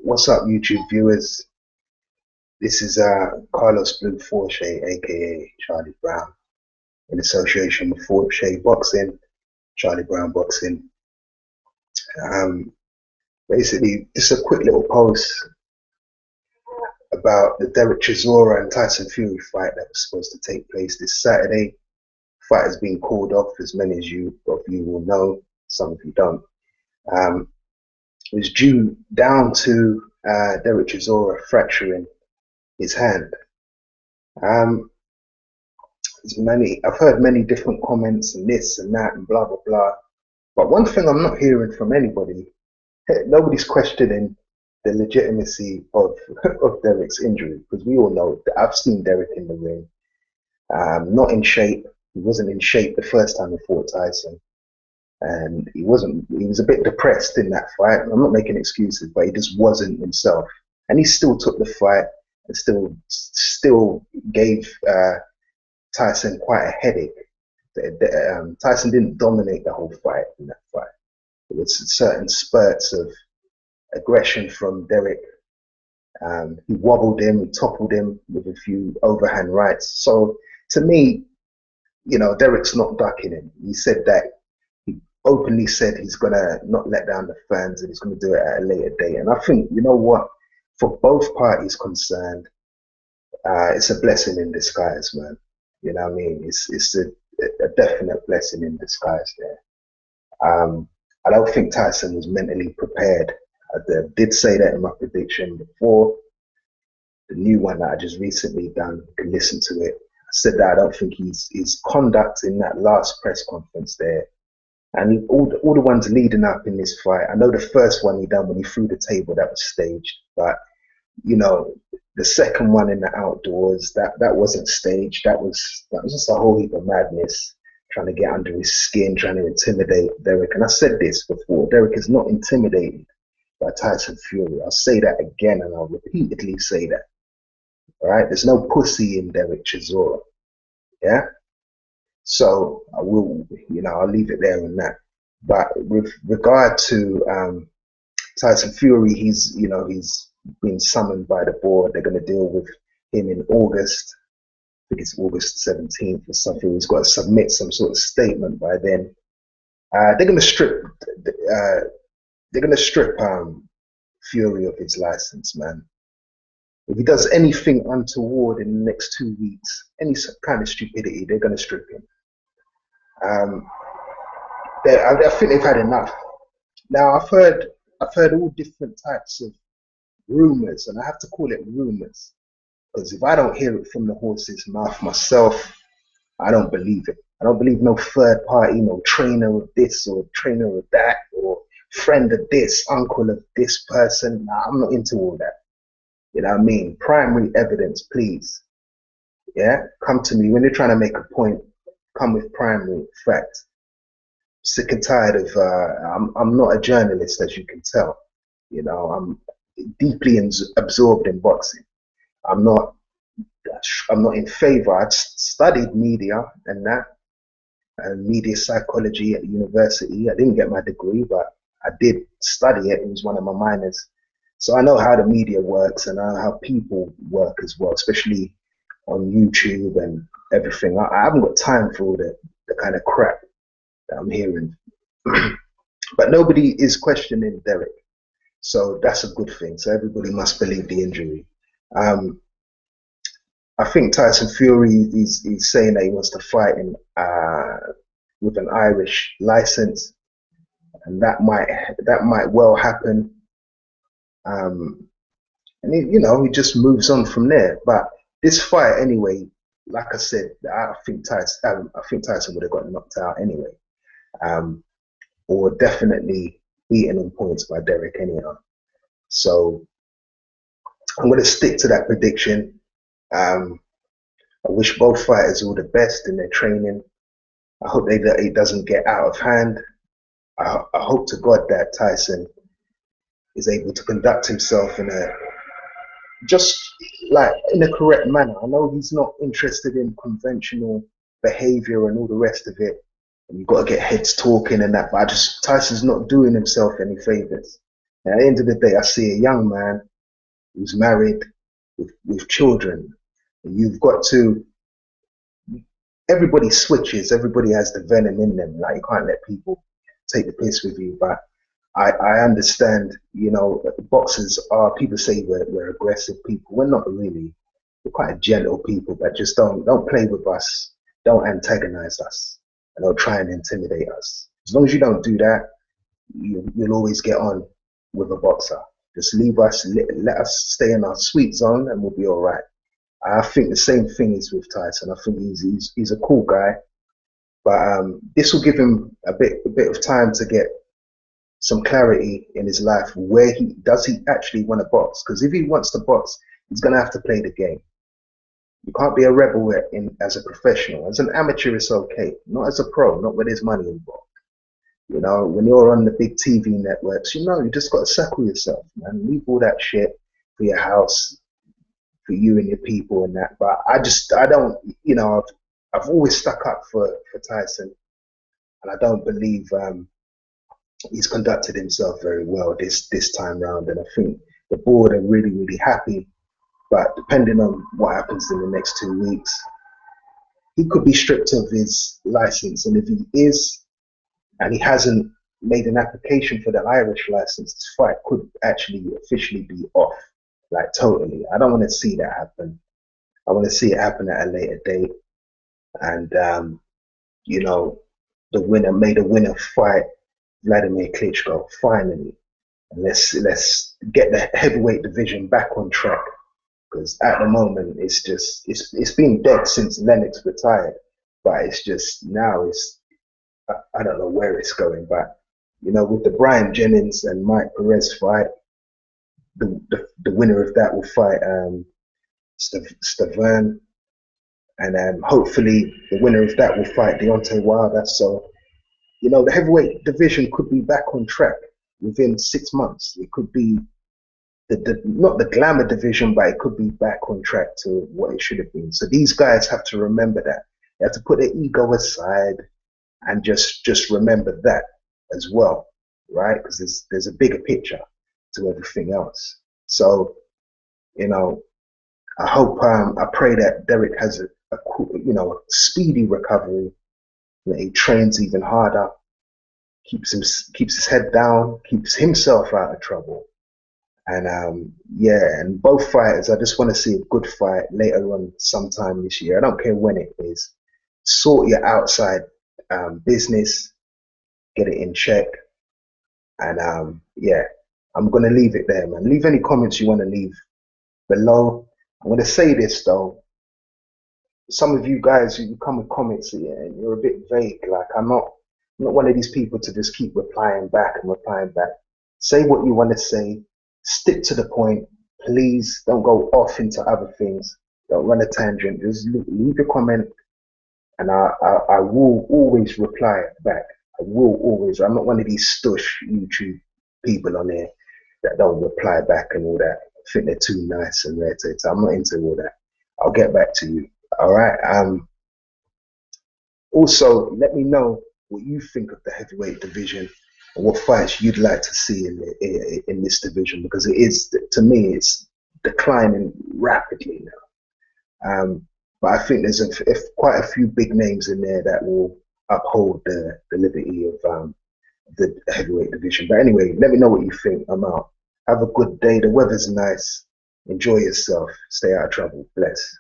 What's up, YouTube viewers? This is Carlos Blue Faucher, aka Charlie Brown, in association with Faucher Boxing, Charlie Brown Boxing. Um, Basically, just a quick little post about the Derek Chisora and Tyson Fury fight that was supposed to take place this Saturday. Fight has been called off, as many of you will know. Some of you don't. It was due down to Derek Chisora fracturing his hand. Um, I've heard many different comments and this and that and blah blah blah. But one thing I'm not hearing from anybody, nobody's questioning the legitimacy of of Derek's injury, because we all know that I've seen Derek in the ring, not in shape. He wasn't in shape the first time he fought Tyson, and he wasn't. He was a bit depressed in that fight. I'm not making excuses, but he just wasn't himself, and he still took the fight and still gave Tyson quite a headache. Tyson didn't dominate the whole fight in that fight. There was certain spurts of aggression from Derek. He wobbled him, he toppled him with a few overhand rights. So to me, Derek's not ducking him. He said that, he openly said he's gonna not let down the fans and he's gonna do it at a later date. And I think, you know what, for both parties concerned, it's a blessing in disguise, man. You know what I mean? It's a definite blessing in disguise there. I don't think Tyson was mentally prepared. I did say that in my prediction before. The new one that I just recently done, you can listen to it. I said that I don't think his conduct in that last press conference there, and all the ones leading up in this fight. I know the first one he done when he threw the table, that was staged, but the second one in the outdoors, that wasn't staged. That was just a whole heap of madness, trying to get under his skin, trying to intimidate Derek. And I said this before, Derek is not intimidated by Tyson Fury. I'll say that again, and I'll repeatedly say that. All right, there's no pussy in Derek Chisora. Yeah. So I'll leave it there on that. But with regard to Tyson Fury, he's been summoned by the board. They're going to deal with him in August. I think it's August 17th or something. He's got to submit some sort of statement by then. They're going to strip. They're going to strip Fury of his license, man. If he does anything untoward in the next 2 weeks, any kind of stupidity, they're going to strip him. I think they've had enough. Now I've heard all different types of rumors, and I have to call it rumors, because if I don't hear it from the horse's mouth myself, I don't believe it. I don't believe no third party, no trainer of this or trainer of that, or friend of this, uncle of this person. Nah, I'm not into all that. You know what I mean? Primary evidence, please. Yeah, come to me when you're trying to make a point. Come with primary fact. Sick and tired of. I'm not a journalist, as you can tell. I'm deeply absorbed in boxing. I'm not in favor. I studied media and media psychology at university. I didn't get my degree, but I did study it. It was one of my minors. So I know how the media works, and I know how people work as well, especially on YouTube and everything. I haven't got time for all the kind of crap that I'm hearing. But nobody is questioning Derek. So that's a good thing. So everybody must believe the injury. I think Tyson Fury is saying that he wants to fight with an Irish license, and that might well happen. And he just moves on from there. But this fight, anyway, like I said, I think Tyson would have got knocked out anyway, or definitely beaten on points by Derek anyhow. So I'm going to stick to that prediction. I wish both fighters all the best in their training. I hope that it doesn't get out of hand. I hope to God that Tyson is able to conduct himself in a correct manner. I know he's not interested in conventional behavior and all the rest of it, and you've got to get heads talking and that, but Tyson's not doing himself any favors. And at the end of the day, I see a young man who's married with children. And you've got to, everybody switches, everybody has the venom in them. Like, you can't let people take the piss with you. But I understand, you know, boxers are, people say we're aggressive people. We're not really. We're quite gentle people, but just don't play with us. Don't antagonize us. And don't try and intimidate us. As long as you don't do that, you'll always get on with a boxer. Just leave us, let us stay in our sweet zone, and we'll be all right. I think the same thing is with Tyson. I think he's a cool guy, but this will give him a bit of time to get some clarity in his life. Where he actually want to box? Because if he wants to box, he's gonna have to play the game. You can't be a rebel as a professional. As an amateur, it's okay. Not as a pro. Not when there's money involved. You know, when you're on the big TV networks, you know, you just got to settle yourself, man. Leave all that shit for your house, for you and your people and that. But I don't, you know, I've always stuck up for Tyson, and I don't believe he's conducted himself very well this time round. And I think the board are really happy. But depending on what happens in the next 2 weeks, he could be stripped of his license. And if he is, and he hasn't made an application for the Irish license, this fight could actually officially be off, like totally. I don't want to see that happen. I want to see it happen at a later date. And, you know, the winner fight Vladimir Klitschko, finally. And let's get the heavyweight division back on track. Because at the moment, it's been dead since Lennox retired. But it's just, now I don't know where it's going, but you know, with the Brian Jennings and Mike Perez fight, the winner of that will fight Stavern, and hopefully the winner of that will fight Deontay Wilder. So, you know, the heavyweight division could be back on track within 6 months. It could be not the glamour division, but it could be back on track to what it should have been. So these guys have to remember that. They have to put their ego aside and just remember that as well, right? Because there's a bigger picture to everything else. So, you know, I hope, I pray that Derek has a speedy recovery, that he trains even harder, keeps his head down, keeps himself out of trouble. And yeah, and both fighters, I just want to see a good fight later on sometime this year. I don't care when it is. Sort your outside business, get it in check. And yeah, I'm going to leave it there, man. Leave any comments you want to leave below. I'm going to say this, though. Some of you guys, you come with comments here and you're a bit vague. Like, I'm not one of these people to just keep replying back and replying back. Say what you want to say. Stick to the point. Please don't go off into other things. Don't run a tangent. Just leave your comment, and I will always reply back. I will always. I'm not one of these stush YouTube people on there that don't reply back and all that. I think they're too nice and rare to. I'm not into all that. I'll get back to you. All right. Also, let me know what you think of the heavyweight division and what fights you'd like to see in this division, because it is, to me, it's declining rapidly now. But I think there's quite a few big names in there that will uphold the liberty of the heavyweight division. But anyway, let me know what you think. I'm out. Have a good day. The weather's nice. Enjoy yourself. Stay out of trouble. Bless.